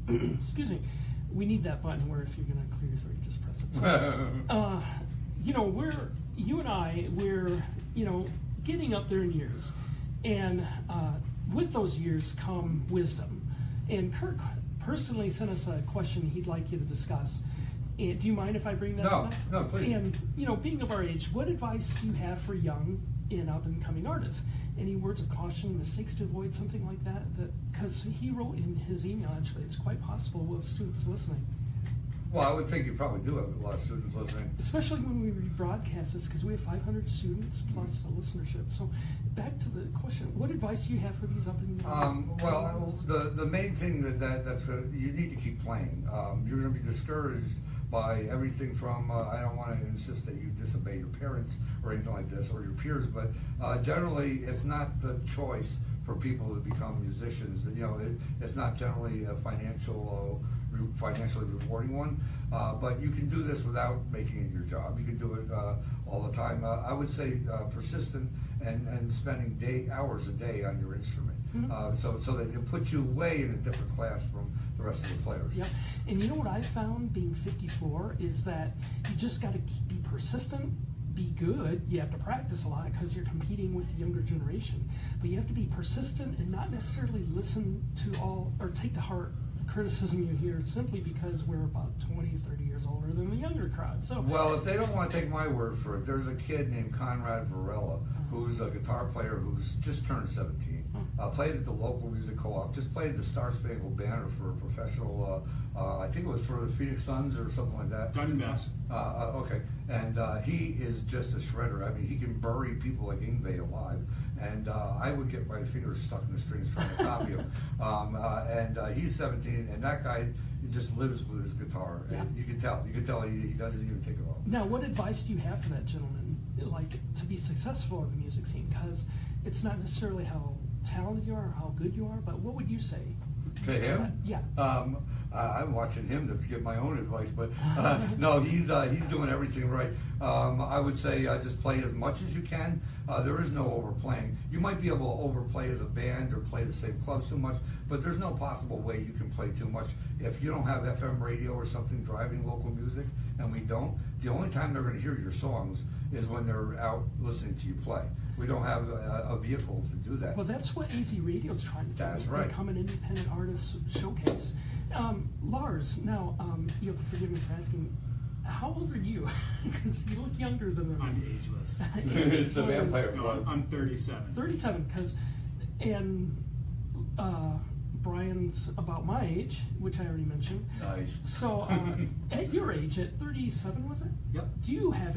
excuse me, we need that button where if you're going to clear your throat, you just press it. So, you and I, we're getting up there in years, and with those years come wisdom. And Kirk personally sent us a question he'd like you to discuss. And do you mind if I bring that up? No, please. And being of our age, what advice do you have for young and up and coming artists? Any words of caution, mistakes to avoid, something like that? Because he wrote in his email, actually, it's quite possible we'll have students listening. Well, I would think you probably do have a lot of students listening. Especially when we rebroadcast this, because we have 500 students plus a listenership. So back to the question, what advice do you have for these up and well, the main thing that's you need to keep playing. You're going to be discouraged by everything from, I don't want to insist that you disobey your parents or anything like this, or your peers, but generally it's not the choice for people to become musicians. It's not generally a financially rewarding one, but you can do this without making it your job. You can do it all the time. I would say persistent and spending hours a day on your instrument, so that it puts you way in a different class from the rest of the players. Yep. And you know what I found being 54 is that you just got to be persistent, be good. You have to practice a lot because you're competing with the younger generation, but you have to be persistent and not necessarily listen to all or take to heart the criticism you hear simply because we're about 20, 30 years older than the younger crowd. So, well, if they don't want to take my word for it, there's a kid named Conrad Varela who's a guitar player who's just turned 17. Played at the local music co-op, just played the Star Spangled Banner for a professional, I think it was for the Phoenix Suns or something like that. Diamondbacks. Okay, and he is just a shredder. I mean, he can bury people like Ingve alive, and I would get my fingers stuck in the strings trying to copy him. And he's 17, and that guy just lives with his guitar. Yeah. And you can tell he doesn't even take it off. Now, what advice do you have for that gentleman, like to be successful in the music scene? Because it's not necessarily how talented you are or how good you are, but what would you say to him? Yeah. I'm watching him to get my own advice, but no, he's doing everything right. I would say just play as much as you can. There is no overplaying. You might be able to overplay as a band or play the same clubs too much, but there's no possible way you can play too much. If you don't have FM radio or something driving local music, and we don't, the only time they're going to hear your songs is when they're out listening to you play. We don't have a vehicle to do that. Well, that's what AZRadio is trying to do. That's right. Become an independent artist showcase. Lars, now, you'll forgive me for asking, how old are you? Because you look younger than us. I'm ageless. It's a vampire club. No, I'm 37. 37, because, and Brian's about my age, which I already mentioned. Nice. So, at your age, at 37, was it? Yep. Do you have